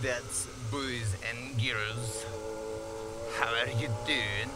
That's boys and girls. How are you doing?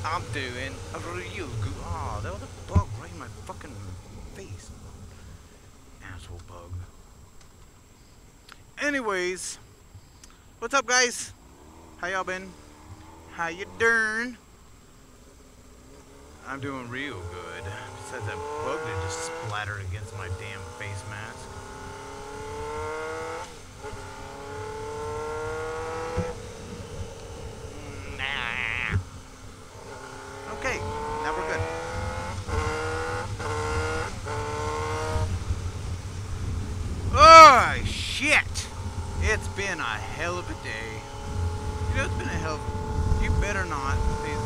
I'm doing real good. Oh, that was a bug right in my fucking face. Asshole bug. Anyways, what's up, guys? How y'all been? How you doing? I'm doing real good. Besides that bug that just splattered against my damn face mask. Nah. Okay, now we're good. Oh, shit! It's been a hell of a day. You know, it's been a hell of... You better not. Please.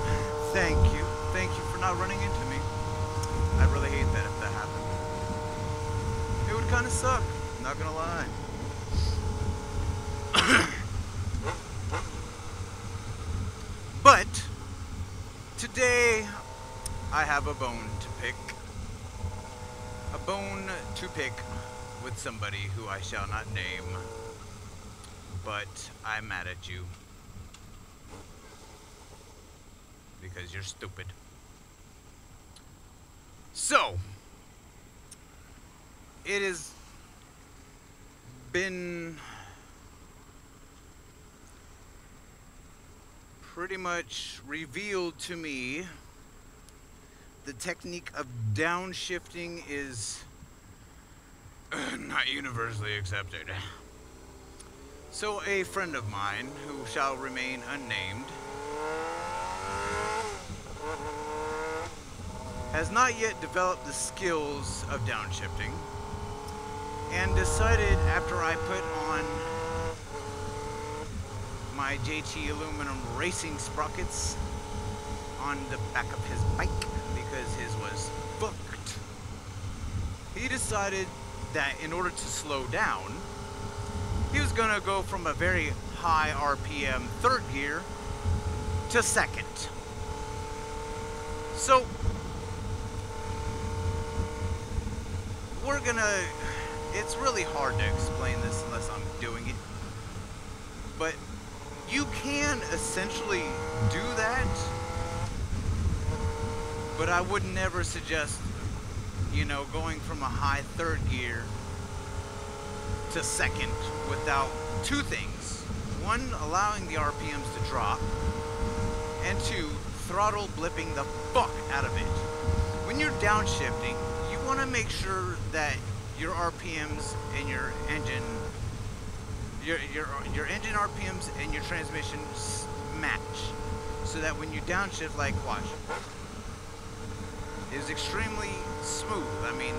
Thank you. Thank you for not running into me. I really hate that if that happened. It would kind of suck, not gonna lie. But today I have a bone to pick. A bone to pick with somebody who I shall not name. But I'm mad at you. Because you're stupid. So, it has been pretty much revealed to me the technique of downshifting is not universally accepted. So a friend of mine, who shall remain unnamed, has not yet developed the skills of downshifting, and decided after I put on my JT aluminum racing sprockets on the back of his bike, because his was fucked, he decided that in order to slow down, he was gonna go from a very high RPM third gear to second. So we're gonna, it's really hard to explain this unless I'm doing it, but you can essentially do that, but I would never suggest, you know, going from a high third gear to second without two things. One, allowing the RPMs to drop, and two, throttle blipping the fuck out of it. When you're downshifting, you want to make sure that your RPMs and your engine, your engine RPMs and your transmission match, so that when you downshift, like watch, it was extremely smooth. I mean,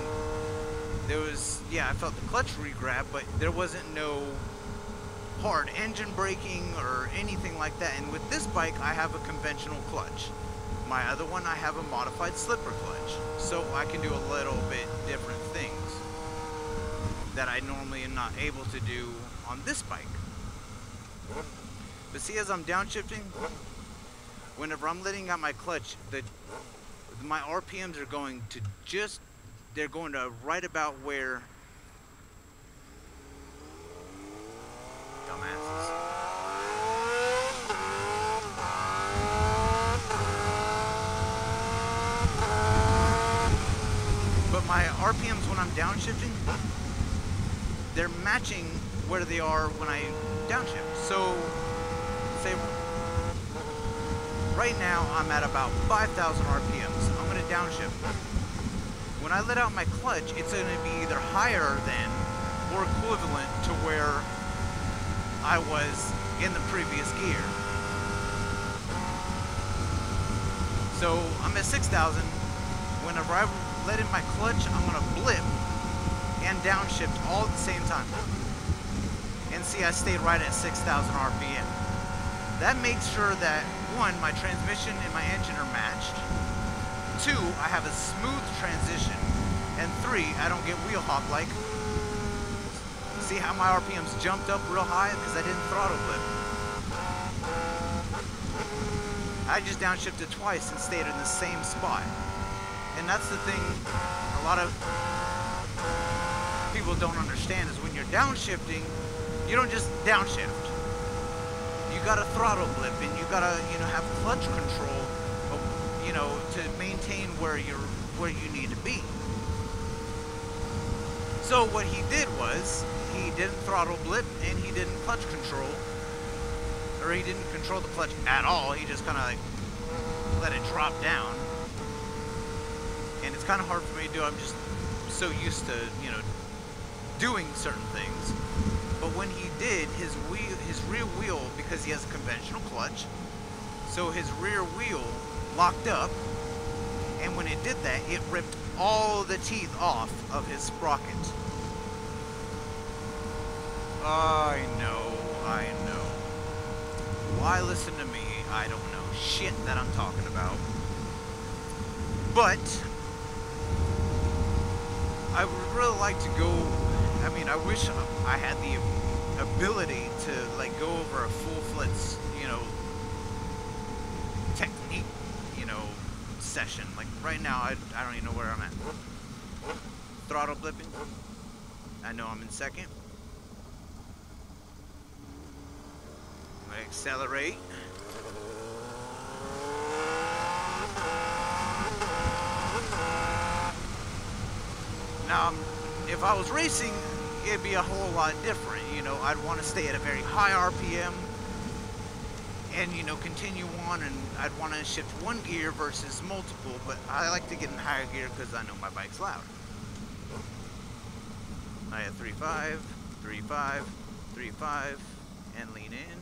there was, yeah, I felt the clutch re-grab, but there wasn't no hard engine braking or anything like that. And with this bike, I have a conventional clutch. My other one, I have a modified slipper clutch, so I can do a little bit different things that I normally am not able to do on this bike. But see, as I'm downshifting, whenever I'm letting out my clutch, my RPMs are going to just, they're going to right about where, dumbasses. But my RPMs when I'm downshifting, they're matching where they are when I downshift. So, say, right now I'm at about 5,000 RPMs. I'm going to downshift. When I let out my clutch, it's going to be either higher than or equivalent to where I was in the previous gear. So I'm at 6,000. Whenever I let in my clutch, I'm going to blip and downshift all at the same time. And see, I stayed right at 6,000 RPM. That makes sure that, one, my transmission and my engine are matched. Two, I have a smooth transition. And three, I don't get wheel hop like. See how my RPMs jumped up real high? Because I didn't throttle blip. I just downshifted twice and stayed in the same spot. And that's the thing, a lot of people don't understand is when you're downshifting, you don't just downshift. You gotta throttle blip, and you gotta, you know, have clutch control, you know, to maintain where you need to be. So what he did was, he didn't throttle blip, and he didn't clutch control, or he didn't control the clutch at all. He just kind of like let it drop down, and it's kind of hard for me to do. I'm just so used to, you know, doing certain things. But when he did, his rear wheel, because he has a conventional clutch, so his rear wheel locked up, and when it did that, it ripped all the teeth off of his sprocket. I know. Why listen to me? I don't know shit that I'm talking about. But I would really like to go, I mean, I wish I had the ability to like go over a full-fledged, you know, technique, you know, session. Like right now, I don't even know where I'm at. Throttle blipping. I know I'm in second. I'm gonna accelerate. Now, if I was racing, it'd be a whole lot different. You know, I'd want to stay at a very high RPM and, you know, continue on, and I'd want to shift one gear versus multiple, but I like to get in higher gear because I know my bike's loud. I have 3.5, 3.5, 3.5, and lean in.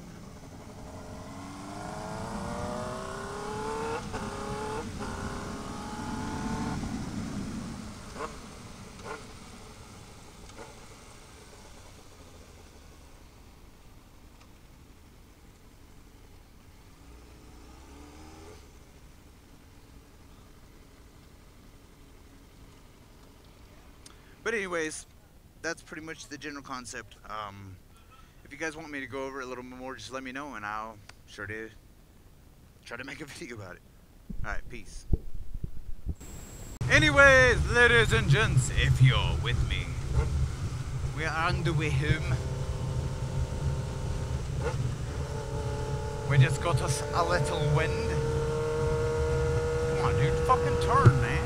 But anyways, that's pretty much the general concept. If you guys want me to go over it a little bit more, just let me know, and I'll sure to try to make a video about it. Alright, peace. Anyways, ladies and gents, if you're with me, we are on the way home. We just got us a little wind. Come on, dude, fucking turn, man.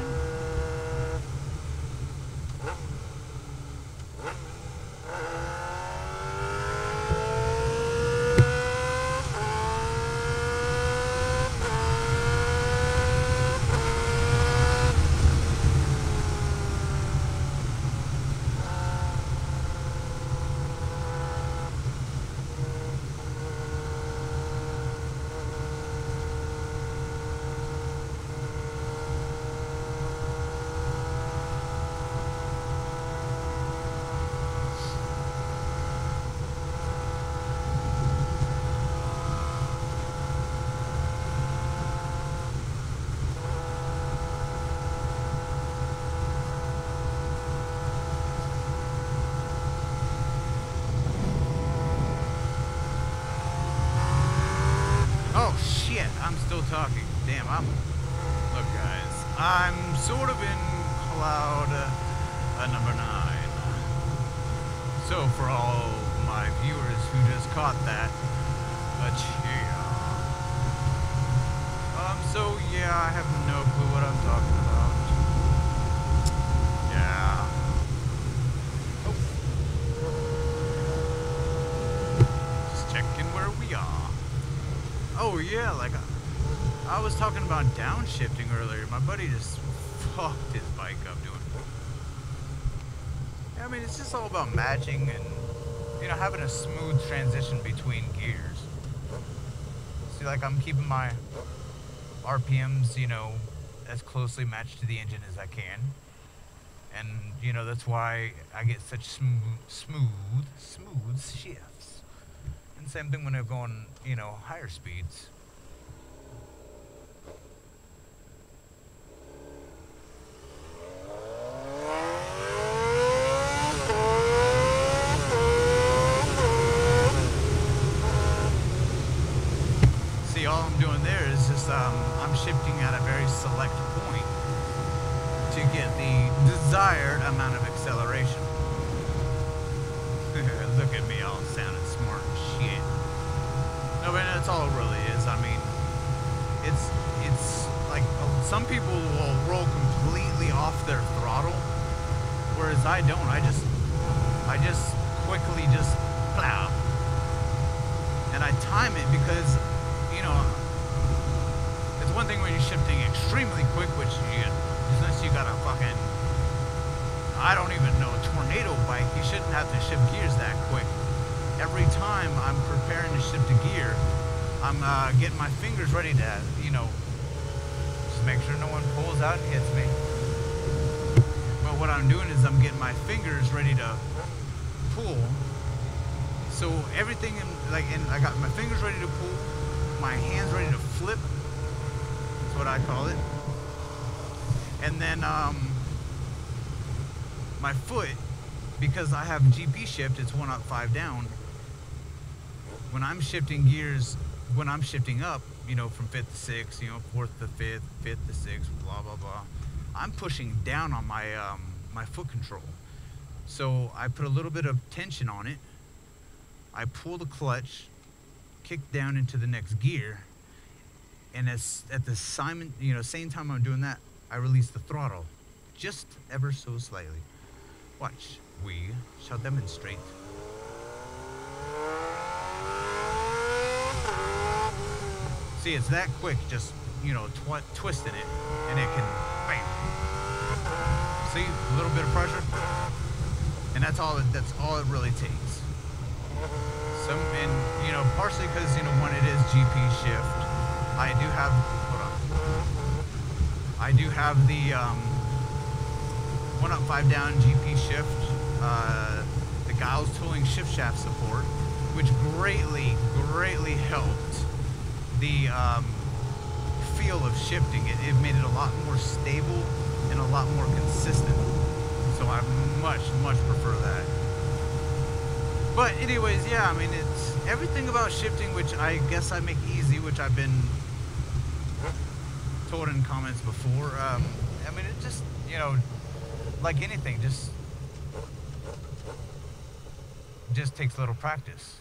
I'm still talking. Damn, look guys, I'm sort of in cloud number 9. So for all my viewers who just caught that, cheer. So yeah, I have no clue what I'm talking about. Yeah. Oh. Just checking where we are. Oh yeah, like I was talking about downshifting earlier. My buddy just fucked his bike up doing it. Yeah, I mean, it's just all about matching and, you know, having a smooth transition between gears. See, like I'm keeping my RPMs, you know, as closely matched to the engine as I can. And, you know, that's why I get such smooth shifts. And same thing when I'm going, you know, higher speeds. See, all I'm doing there is just, I'm shifting at a very select point to get the desired amount of acceleration. look at me all sounding smart and shit. No, but that's all it really is. I mean, it's like some people will roll completely off their throttle, whereas I don't. I just quickly just plow, and I time it because, you know, it's one thing when you're shifting extremely quick, which unless you got a fucking, I don't even know, a tornado bike, you shouldn't have to shift gears that quick. Every time I'm preparing to shift a gear, I'm getting my fingers ready to, you know, just make sure no one pulls out and hits me. But what I'm doing is I'm getting my fingers ready to pull. So everything and I got my fingers ready to pull, my hands ready to flip. That's what I call it. And then my foot, because I have GP shift, it's 1 up, 5 down. When I'm shifting gears, when I'm shifting up, you know, from 5th to 6th, you know, 4th to 5th, 5th to 6th, blah blah blah, I'm pushing down on my my foot control. So I put a little bit of tension on it. I pull the clutch, kick down into the next gear, and at the same time I'm doing that, I release the throttle, just ever so slightly. Watch, we shall demonstrate. See, it's that quick, just, you know, twisting it, and it can, bam. See, a little bit of pressure, and that's all it really takes. And, you know, partially because, you know, when it is GP shift, I do have, hold on, I do have the 1 up, 5 down GP shift, the Giles tooling shift shaft support, which greatly helped the feel of shifting. It made it a lot more stable and a lot more consistent. So I much prefer that. But anyways, yeah, I mean, it's everything about shifting, which I guess I make easy, which I've been told in comments before. I mean, it just, you know, like anything, just takes a little practice.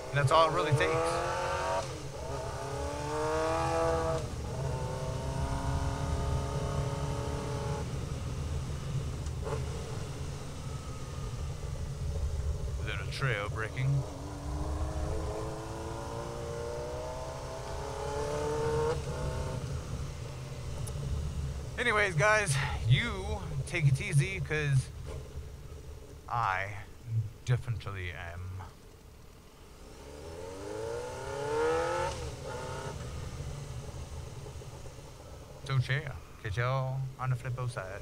And that's all it really takes. There's a trail breaking. Anyways, guys, you take it easy, because I definitely am. So, catch y'all on the flip side.